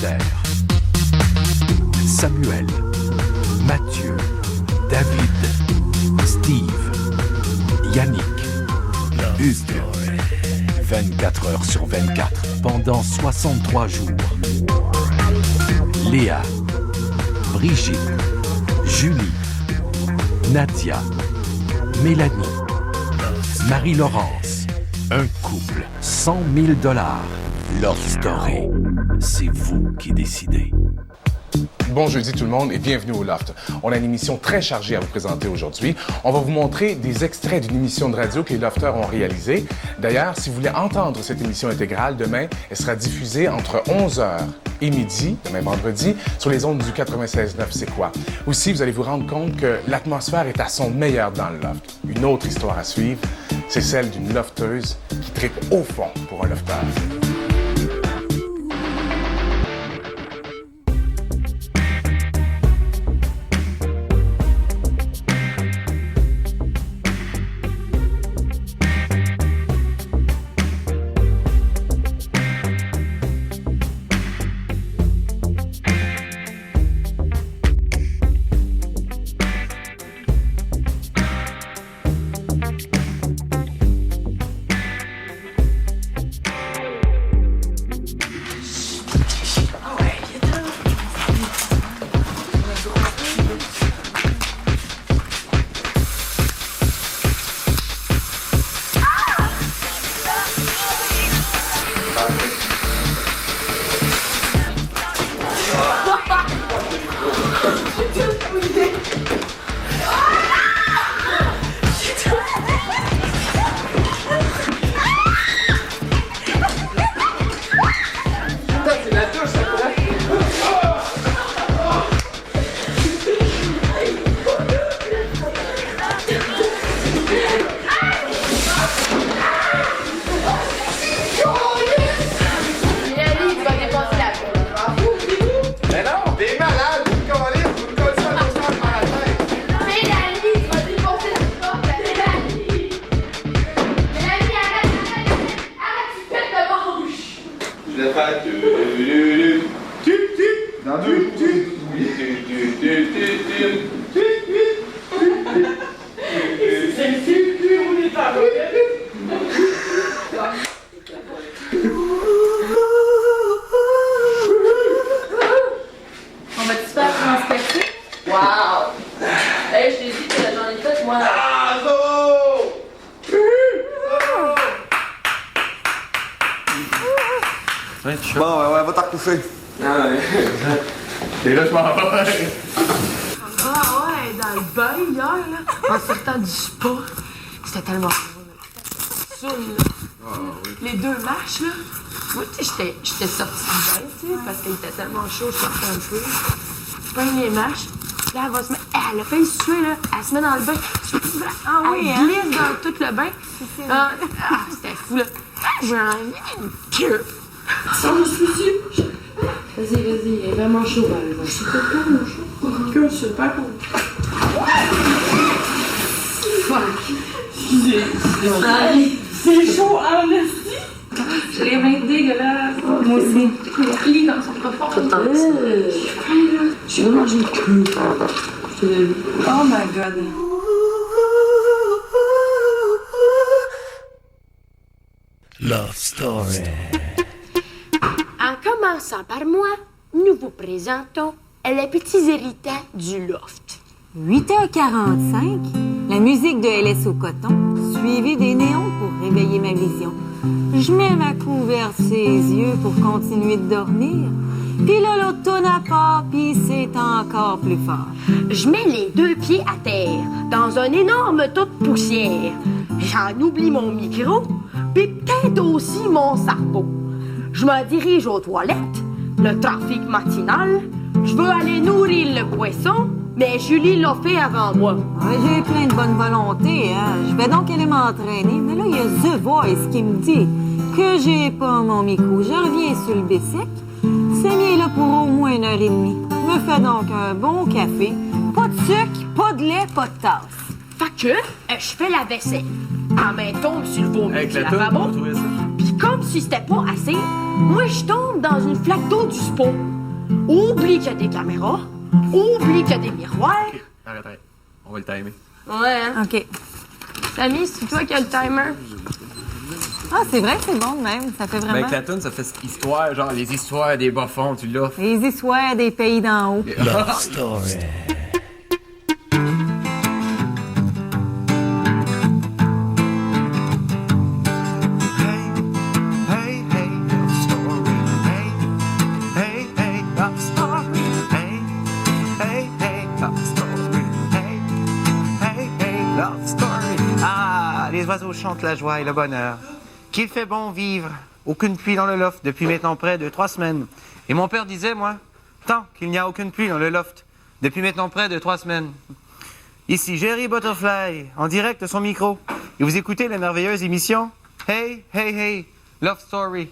Esther, Samuel, Mathieu, David, Steve, Yannick, Hugues. 24 heures sur 24, pendant 63 jours. Léa, Brigitte, Julie, Nadia, Mélanie, Marie-Laurence. Un couple, 100 000 $. Love Story. C'est vous qui décidez. Bon jeudi tout le monde et bienvenue au Loft. On a une émission très chargée à vous présenter aujourd'hui. On va vous montrer des extraits d'une émission de radio que les Lofters ont réalisée. D'ailleurs, si vous voulez entendre cette émission intégrale, demain, elle sera diffusée entre 11h et midi, demain vendredi, sur les ondes du 96.9 C'est quoi. Aussi, vous allez vous rendre compte que l'atmosphère est à son meilleur dans le Loft. Une autre histoire à suivre, c'est celle d'une lofteuse qui tripe au fond pour un lofteur. Bon, ouais, va t'en recoucher. Ah ouais. Et là, je m'en vais. Ah ouais, dans le bain hier, là, en sortant du spa, c'était tellement saoul, là. Ah, oui. Les deux marches, là, moi, tu sais, j'étais sortie du bain, tu sais, parce qu'il était tellement chaud, je sortais un peu. Je prends les marches, là, elle va se mettre, elle a failli se tuer, là, elle se met dans le bain, Ah oui, elle glisse dans tout le bain. C'était fou, là. J'ai une queue. Vas-y, elle est vraiment chaud, elle va. C'est tellement chaud. Que c'est pas cool. Excusez. C'est chaud, hein, esti. J'ai les mains dégueulasses. Moi aussi. Les plis dans son profond. Je vais manger une queue. Oh my god. Love Story. En commençant par moi, nous vous présentons les petits héritages du loft. 8h45, la musique de LS au coton, suivie des néons pour réveiller ma vision. Je mets ma couverte ses yeux pour continuer de dormir. Puis là, l'autre tonne à part, puis c'est encore plus fort. Je mets les deux pieds à terre, dans un énorme tas de poussière. J'en oublie mon micro, puis peut-être aussi mon sarpeau. Je me dirige aux toilettes, le trafic matinal. Je veux aller nourrir le poisson, mais Julie l'a fait avant moi. Ouais, j'ai plein de bonne volonté, hein. Je vais donc aller m'entraîner, mais là, il y a The Voice qui me dit que j'ai pas mon micro. Je reviens sur le bicycle. C'est mieux là pour au moins 1h30. Me fais donc un bon café. Pas de sucre, pas de lait, pas de tasse. Fait que je fais la vaisselle. Ma main tombe sur le vomi du lavabo. Puis comme si c'était pas assez, moi je tombe dans une flaque d'eau du spa. Oublie qu'il y a des caméras. Oublie qu'il y a des miroirs. Arrête. On va le timer. Ouais, hein. OK. Samy, c'est toi qui as le timer. Ah, c'est vrai que c'est bon de même. Ça fait vraiment... Ben, avec la toune, ça fait histoire, genre les histoires des bas-fonds, tu l'as. Les histoires des pays d'en haut. Love Story. Hey, hey, love story. Hey, hey, love story. Hey, love story. Hey, love story. Ah, les oiseaux chantent la joie et le bonheur. Qu'il fait bon vivre. Aucune pluie dans le loft depuis maintenant près de 3 semaines. Et mon père disait, moi, tant qu'il n'y a aucune pluie dans le loft depuis maintenant près de 3 semaines. Ici Jerry Butterfly, en direct de son micro. Et vous écoutez la merveilleuse émission Hey, Love Story.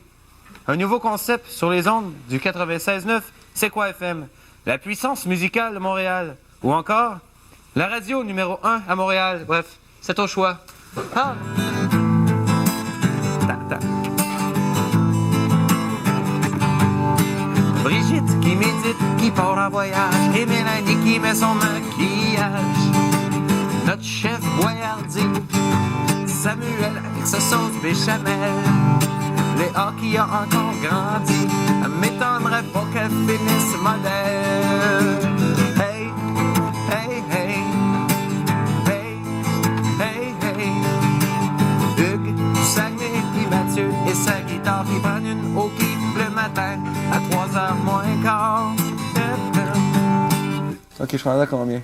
Un nouveau concept sur les ondes du 96.9 C'est quoi FM? La puissance musicale de Montréal. Ou encore, la radio numéro 1 à Montréal. Bref, c'est au choix. Ah! Brigitte qui médite, qui part en voyage, et Mélanie qui met son maquillage. Notre chef boyardier, Samuel avec sa sauce béchamel. Léa qui a encore grandi, elle m'étonnerait pas qu'elle finisse modèle. Hey, hey, hey, hey, hey, hey. Hugues, du Saguenay, puis Mathieu et sa guitare, puis prennent une au kiff le matin à 3h moins quart. Ok, je suis rendu à combien?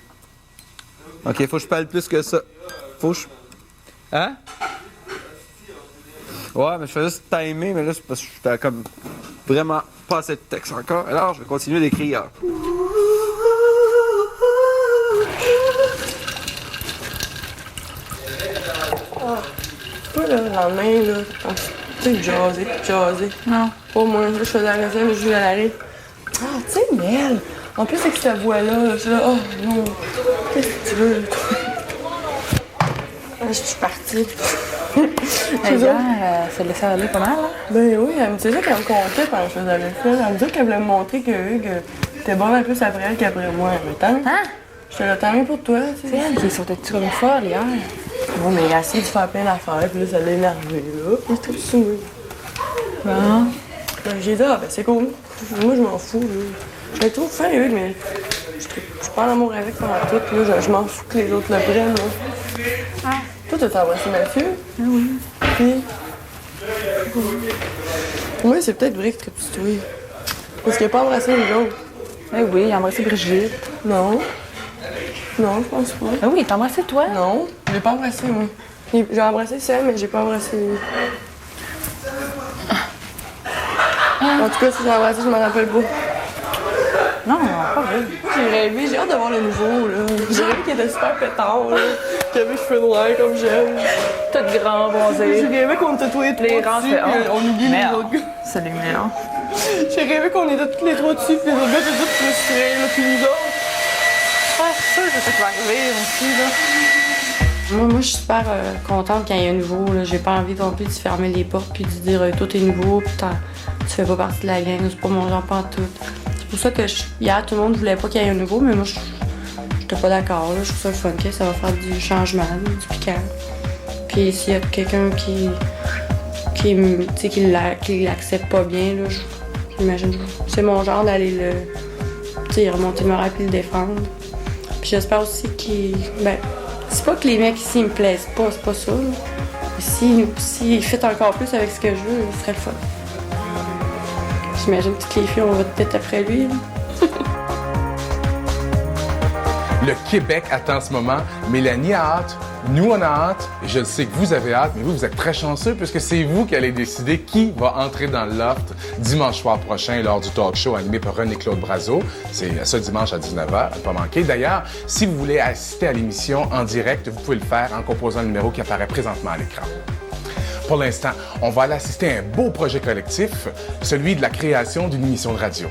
Ok, faut que je parle plus que ça. Faut que je... Hein? Ouais, mais je fais juste timer, mais là, c'est parce que j'étais comme vraiment pas assez de texte encore. Alors, je vais continuer d'écrire. Pas le lendemain, là, tu sais, jaser. Non. Pas moi, là, je faisais la vaisselle, mais je vais à l'arrêt. Ah, tu sais, Mel, en plus avec cette voix-là, je suis là, oh non, qu'est-ce que tu veux, toi? Je suis partie. Ça le laissait aller pas mal, hein? Ben oui, elle me disait qu'elle me comptait pendant que je faisais la vaisselle. Elle me disait qu'elle voulait me montrer que Hugues était bon un peu après elle qu'après moi. Mais tant, je te l'ai tant pour toi, tu sais. C'est elle qui sautait-tu comme folle hier? Bon, mais elle a essayé de faire plein d'affaires, puis là, ça l'a énervé, là. Puis c'était saoulé. Bon. Ben, j'ai dit, ah, ben c'est cool. Moi, je m'en fous, là. Je l'ai trouvé fin, Hugues, mais je suis pas en amour avec pendant tout, là. Je m'en fous que les autres le prennent, là. Ah. Toi, t'as embrassé Mathieu? Ah oui. Puis... Oui, c'est peut-être vrai que tu te oui. Parce qu'il n'a pas embrassé les autres. Eh oui, il a embrassé Brigitte. Non. Non, je pense pas. Ah oui, t'as embrassé toi? Non, je l'ai pas embrassé, moi. J'ai embrassé Sam, mais j'ai pas embrassé lui. En tout cas, si j'ai embrassé, je m'en rappelle pas. Non, pas vrai. J'ai rêvé, j'ai hâte de voir le nouveau, là. J'ai rêvé qu'il était super pétard, là. Qu'il avait les cheveux noirs comme j'aime. Tout grand, bronzé. J'ai rêvé qu'on était tous les trois Les rangs dessus, fait puis on oublie les merde. autres gars. Salut, merde. J'ai rêvé qu'on était tous les trois dessus, puis les autres gars étaient tous frustrés, là, puis nous autres. Ah, c'est sûr que c'est ça qui va arriver aussi, là. Moi, je suis super contente qu'il y ait un nouveau. Là. J'ai pas envie non plus de se fermer les portes puis de dire tout est nouveau, puis tu fais pas partie de la gang, c'est pas mon genre pantoute. C'est pour ça que hier, tout le monde voulait pas qu'il y ait un nouveau, mais moi, j'étais pas d'accord. Là. Je trouve ça le fun, que ça va faire du changement, du piquant. Puis s'il y a quelqu'un qui l'accepte pas bien, là, j'imagine c'est mon genre d'aller le remonter le moral puis le défendre. Puis j'espère aussi c'est pas que les mecs ici me plaisent pas, c'est pas ça. Là. S'ils fit encore plus avec ce que je veux, ce serait le fun. J'imagine que toutes les filles, on va peut-être après lui. Là. Le Québec attend ce moment. Mélanie a hâte. Nous, on a hâte. Et je sais que vous avez hâte, mais vous êtes très chanceux puisque c'est vous qui allez décider qui va entrer dans le loft dimanche soir prochain lors du talk show animé par René-Claude Brazeau. C'est ce dimanche à 19h, à ne pas manquer. D'ailleurs, si vous voulez assister à l'émission en direct, vous pouvez le faire en composant le numéro qui apparaît présentement à l'écran. Pour l'instant, on va aller assister à un beau projet collectif, celui de la création d'une émission de radio.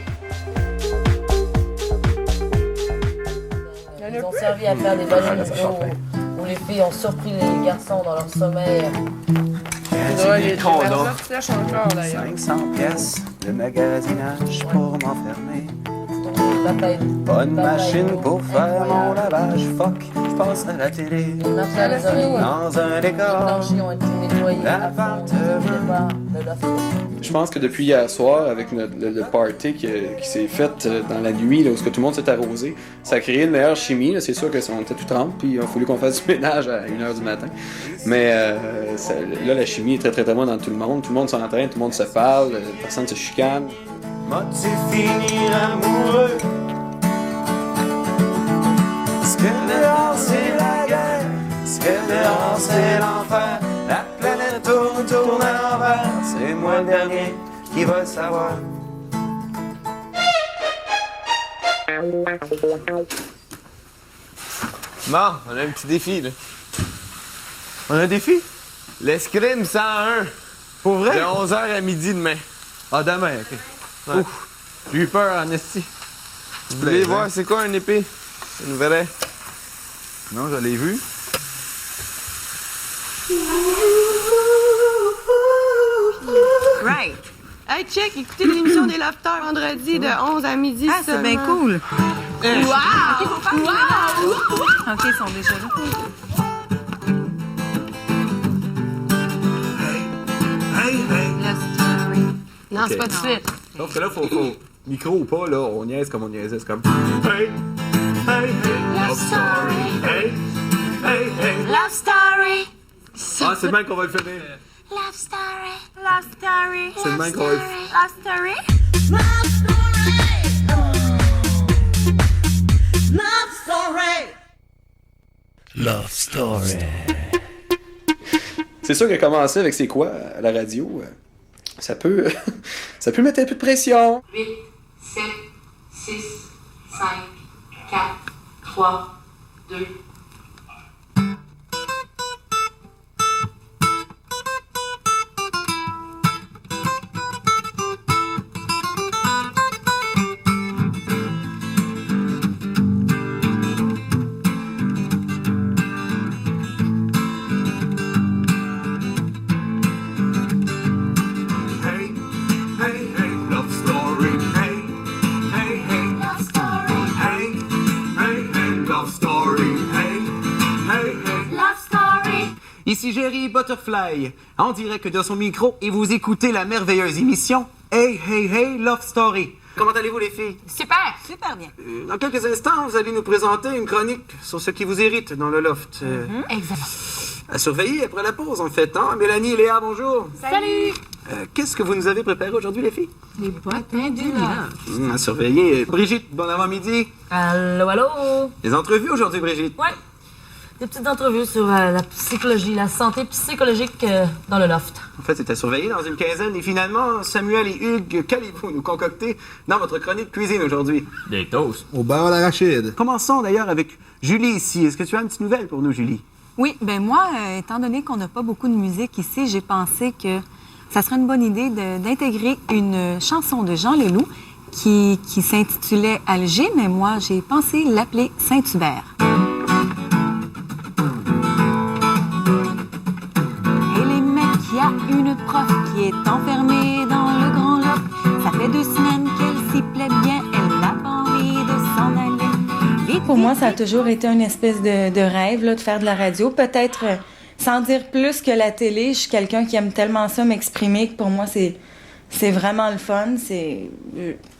Ils ont servi à faire des ballons où les filles ont surpris les garçons dans leur sommeil. C'est des condos. 500 pièces de magasinage pour m'enfermer. Peut-être. Pas une machine pour faire mon lavage, fuck, je passe à la télé. Dans un décor. Les ont été nettoyés. Je pense que depuis hier soir, avec le party qui s'est fait dans la nuit, là, où tout le monde s'est arrosé, ça a créé une meilleure chimie. Là. C'est sûr qu'on était tout trempé, puis il a fallu qu'on fasse du ménage à 1h du matin. Mais là, la chimie est très, très, très bonne dans tout le monde. Tout le monde s'entraîne, tout le monde se parle, personne ne se chicane. M'as-tu finir amoureux? Ce que dehors c'est la guerre, ce que dehors c'est l'enfer. La planète tourne à l'envers, c'est moi le dernier qui va le savoir. Bon, on a un petit défi, là. On a un défi? L'escrime 101. Pour vrai? De 11h à midi demain. Ah, demain, OK. Ouais. Ouf, j'ai eu peur en esti. Vous voulez voir c'est quoi une épée? Une vraie? Non, je l'ai vu. Right. Hey, check, écoutez l'émission des Lafters vendredi de 11 à midi. Ah, c'est bien cool. Wow! OK, ils sont déjà là. Non, c'est pas tout de suite. Sauf que là, faut micro ou pas, là, on niaise comme on niaisait. C'est comme. Hey! Hey! Hey! Love story! Hey! Hey! Hey! Love story. Ah, c'est le même qu'on va le finir. Love story. Love story. C'est le même qu'on va le finir. Love story. Love story. C'est sûr que commencer avec c'est quoi à la radio, ça peut mettre un peu de pression. 8, 7, 6, 5, 4, 3, 2, Ici Jerry Butterfly, en direct de son micro, et vous écoutez la merveilleuse émission Hey, Hey, Hey, Love Story. Comment allez-vous les filles? Super. Super bien. Dans quelques instants, vous allez nous présenter une chronique sur ce qui vous irrite dans le loft. Exact. À surveiller après la pause, en fait, hein? Mélanie et Léa, bonjour. Salut. Qu'est-ce que vous nous avez préparé aujourd'hui, les filles? Les potins du love. À surveiller. Brigitte, bon avant-midi. Allô, allô? Les entrevues aujourd'hui, Brigitte? Ouais. Des petites entrevues sur la psychologie, la santé psychologique dans le loft. En fait, c'est à surveiller dans une quinzaine. Et finalement, Samuel et Hugues, qu'allez-vous nous concocter dans votre chronique cuisine aujourd'hui? Des toasts. Au beurre d'arachide. Commençons d'ailleurs avec Julie ici. Est-ce que tu as une petite nouvelle pour nous, Julie? Oui, ben moi, étant donné qu'on n'a pas beaucoup de musique ici, j'ai pensé que ça serait une bonne idée d'intégrer une chanson de Jean Leloup qui s'intitulait Alger, mais moi, j'ai pensé l'appeler Saint-Hubert. Il y a une prof qui est enfermée dans le grand loft. Ça fait 2 semaines qu'elle s'y plaît bien. Elle n'a pas envie de s'en aller. Vite, Pour moi, ça a toujours été une espèce de rêve là, de faire de la radio. Peut-être sans dire plus que la télé. Je suis quelqu'un qui aime tellement ça m'exprimer que pour moi, c'est vraiment le fun.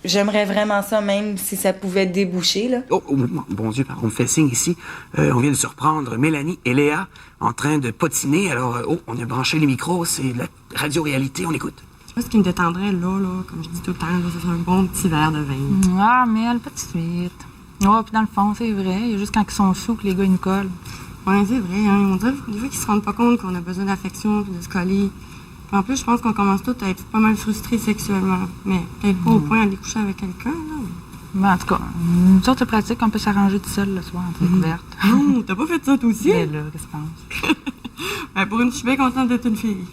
J'aimerais vraiment ça, même si ça pouvait déboucher. Là. Oh, bon Dieu, on me fait signe ici. On vient de surprendre Mélanie et Léa en train de potiner. Alors, on a branché les micros. C'est la radio-réalité. On écoute. Moi, ce qui me détendrait, là, comme je dis tout le temps, là, c'est un bon petit verre de vin. Ah, mais elle, pas de suite. Oh, puis dans le fond, c'est vrai. Il y a juste quand ils sont sous que les gars, ils nous collent. Ouais, c'est vrai, hein. On dirait des fois qu'ils se rendent pas compte qu'on a besoin d'affection puis de se coller. En plus, je pense qu'on commence tous à être pas mal frustrés sexuellement. Mais peut-être pas au point d'aller coucher avec quelqu'un, là. Mais en tout cas, une sorte de pratique qu'on peut s'arranger tout seul le soir, en découverte. Non, t'as pas fait ça, toi aussi? Mais là, qu'est-ce que tu penses? Ben, pour une, je suis bien contente d'être une fille.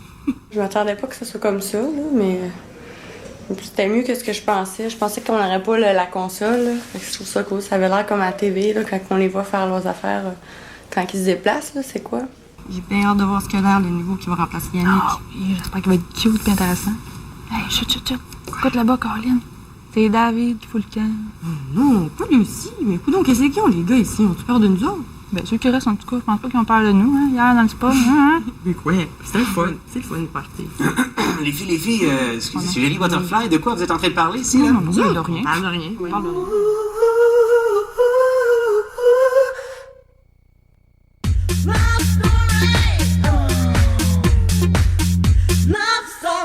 Je m'attendais pas que ce soit comme ça, là, mais c'était mieux que ce que je pensais. Je pensais qu'on n'aurait pas la console, là. Fait que je trouve ça cool. Ça avait l'air comme à la TV, là, quand on les voit faire leurs affaires, quand ils se déplacent, là, c'est quoi? J'ai bien hâte de voir ce qu'il y a l'air, le nouveau qui va remplacer Yannick. Ah, oui, j'espère qu'il va être cute et intéressant. Hey, chut. Écoute là-bas, Caroline. C'est David qui fout le camp. Non, pas lui aussi. Mais coudonc, qu'est-ce qu'ils ont, les gars, ici? Ont-tu peur de nous autres? Ben, ceux qui restent, en tout cas, je pense pas qu'ils ont peur de nous, hein, hier dans le spa. Hein? Mais quoi? C'est le fun. C'est le fun de partir. Les filles, excusez, c'est Julie Butterfly, de quoi vous êtes en train de parler ici, là? Non, de rien. Parle de rien. On parle de rien.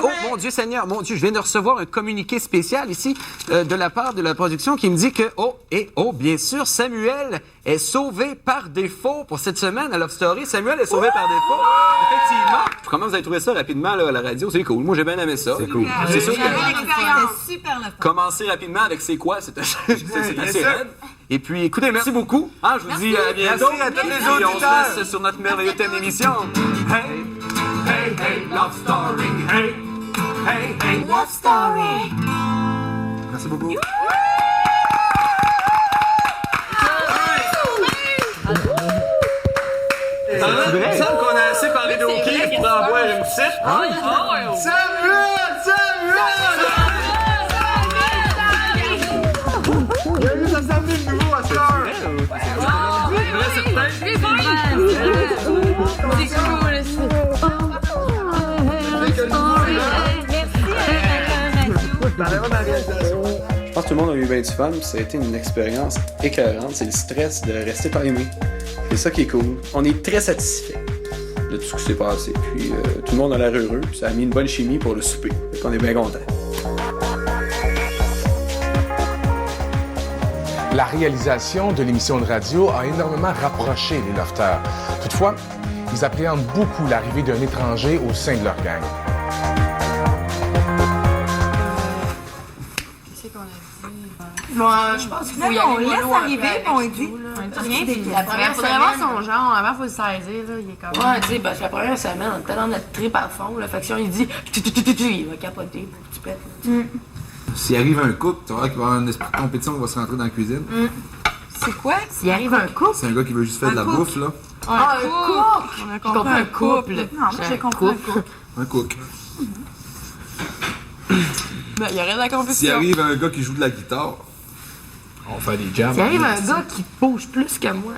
Oh, mon Dieu Seigneur, mon Dieu, je viens de recevoir un communiqué spécial ici de la part de la production qui me dit que, bien sûr, Samuel est sauvé par défaut pour cette semaine à Love Story. Samuel est sauvé par défaut. Effectivement. Comment vous avez trouvé ça rapidement là, à la radio? C'est cool. Moi, j'ai bien aimé ça. C'est cool. C'est sûr que... C'était super le fun. Commencer rapidement avec c'est quoi? C'est assez raide. Et puis, écoutez, merci beaucoup. Je vous dis à bientôt. Merci à tous les Et puis, on auditeurs. se laisse sur notre merveilleux thème d'émission. Hey, hey, hey, Love Story. Hey, hey, hey, Love Story. Merci beaucoup. Il me semble qu'on a assez parlé de hockey pour en voir une petite. Je pense que tout le monde a eu bien du fun, puis ça a été une expérience écœurante. C'est le stress de rester timé. C'est ça qui est cool. On est très satisfait de tout ce qui s'est passé. Puis tout le monde a l'air heureux, puis ça a mis une bonne chimie pour le souper. Fait qu'on est bien contents. La réalisation de l'émission de radio a énormément rapproché les lofters. Toutefois, ils appréhendent beaucoup l'arrivée d'un étranger au sein de leur gang. Bon, je pense qu'il faut y aller on laisse mollo arriver, après, puis on avec dit. tout, là. La Il faudrait avoir son genre, avant, il faut le saisir, là, il est comme... Ouais, tu sais, parce que la première semaine, on était dans notre trip à fond, la faction, il dit, il va capoter, tu pètes. S'il arrive un couple, tu vois qu'il va y avoir un esprit de compétition qui va se rentrer dans la cuisine. C'est quoi? S'il arrive un couple... C'est un gars qui veut juste faire de la bouffe, là. Un couple! On a J'ai compris un couple. Non, moi, j'ai compris un couple. Un cook. Ben, il y aurait de la compétition. S'il arrive un gars qui joue de la guitare, on va faire des jams. S'il arrive un gars qui bouge plus que moi...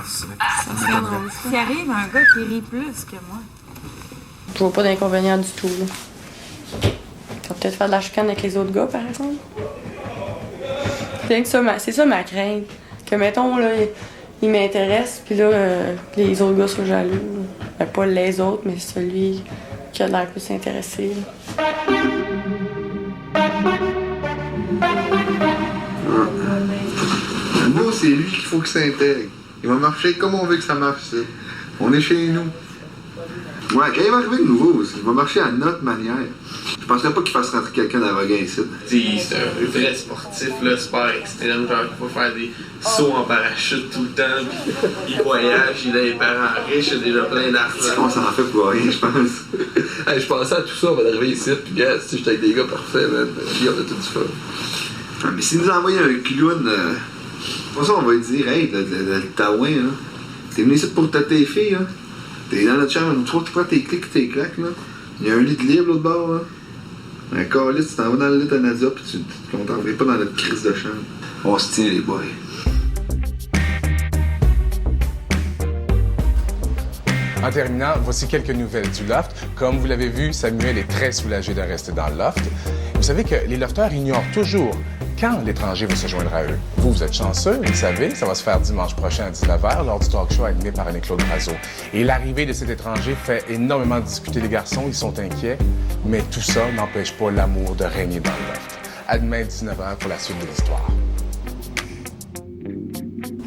S'il arrive un gars qui rit plus que moi. Je vois pas d'inconvénient du tout, là. Ça va peut-être faire de la chicane avec les autres gars, par exemple. C'est ça ma crainte. Que, mettons, là, il m'intéresse, puis là, les autres gars sont jaloux. Ben, pas les autres, mais celui qui a l'air plus intéressé. Nous, c'est lui qu'il faut qu'il s'intègre. Il va marcher comme on veut que ça marche, ça. On est chez nous. Ouais, quand il va arriver de nouveau, il va marcher à notre manière. Je penserais pas qu'il fasse rentrer quelqu'un d'arrogant ici. C'est un vrai sportif, là, super extrême, genre il va faire des sauts en parachute tout le temps, puis il voyage, il a des parents riches, il a déjà plein d'argent. On s'en fait pour rien, je pense. Hey, je pensais à tout ça, on va arriver ici, puis gars, si j'étais avec des gars parfaits, man, puis on a tout du fun. Ah, mais s'il nous envoie un clown, pour ça on va lui dire, hey, le taouin, là, t'es venu ici pour tâter tes filles, là. T'es dans notre chambre, tu prends tes clics, tes claques, là. Il y a un lit de libre l'autre bord, là. Un calice, tu t'en vas dans le lit de Nadia, puis on t'envoie pas dans notre crise de chambre. On se tient, les boys. En terminant, voici quelques nouvelles du loft. Comme vous l'avez vu, Samuel est très soulagé de rester dans le loft. Vous savez que les lofters ignorent toujours quand l'étranger va se joindre à eux. Vous êtes chanceux, vous le savez, ça va se faire dimanche prochain à 19h lors du talk show animé par Annie-Claude Brazeau. Et l'arrivée de cet étranger fait énormément discuter les garçons, ils sont inquiets, mais tout ça n'empêche pas l'amour de régner dans le loft. À demain 19h pour la suite de l'histoire.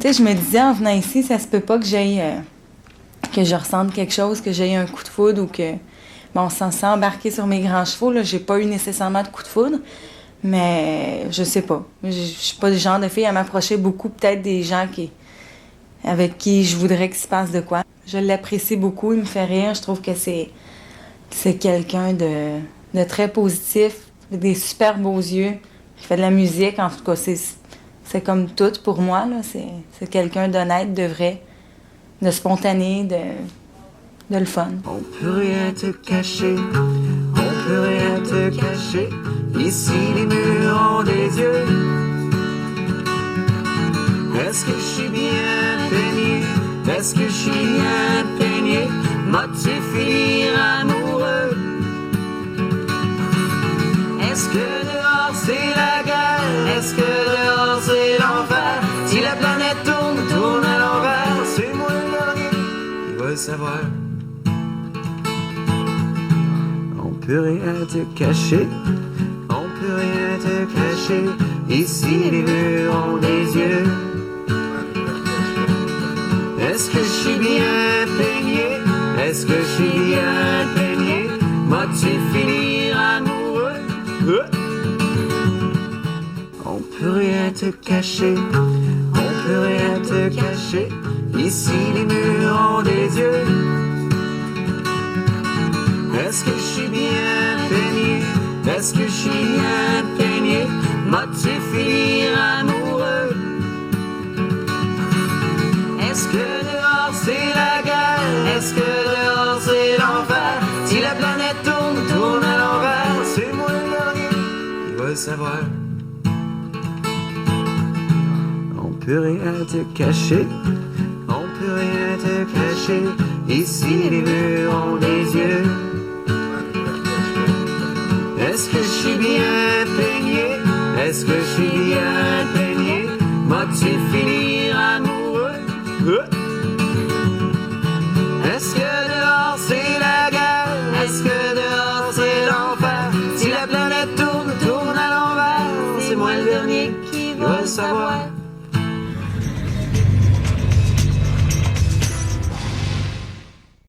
Tu sais, je me disais en venant ici, ça se peut pas que j'aille... que je ressente quelque chose, que j'ai un coup de foudre ou que... Bon, sans embarquer sur mes grands chevaux, là, j'ai pas eu nécessairement de coup de foudre, mais je sais pas. Je suis pas le genre de fille à m'approcher beaucoup, peut-être des gens avec qui je voudrais qu'il se passe de quoi. Je l'apprécie beaucoup, il me fait rire, je trouve que c'est quelqu'un de très positif, avec des super beaux yeux, qui fait de la musique, en tout cas, c'est comme tout pour moi, là. C'est quelqu'un d'honnête, de vrai, de spontané, de le fun. On peut rien te cacher, on peut rien te cacher. Ici les murs ont des yeux. Est-ce que je suis bien peigné? Est-ce que je suis bien peigné? M'as-tu finir amoureux? Est-ce que dehors c'est la guerre? Est-ce que dehors c'est l'enfer? Si la planète tourne, tourne à l'envers, c'est moi le dernier qui va le savoir. On peut rien te cacher, on peut rien te cacher. Ici les murs ont des yeux. Est-ce que je suis bien peigné? Est-ce que je suis bien peigné? M'as-tu finir amoureux? On peut rien te cacher, on peut rien te cacher. Ici les murs ont des yeux. Est-ce que je suis bien peigné? Est-ce que je suis bien peigné? M'as-tu finir amoureux? Est-ce que dehors c'est la guerre? Est-ce que dehors c'est l'enfer? Si la planète tourne, tourne à l'envers, c'est moi le dernier qui va le savoir. On peut rien te cacher, on peut rien te cacher. Ici les murs ont des yeux. Est-ce que je suis bien peigné? Est-ce que je suis bien peigné? M'as-tu finir amoureux?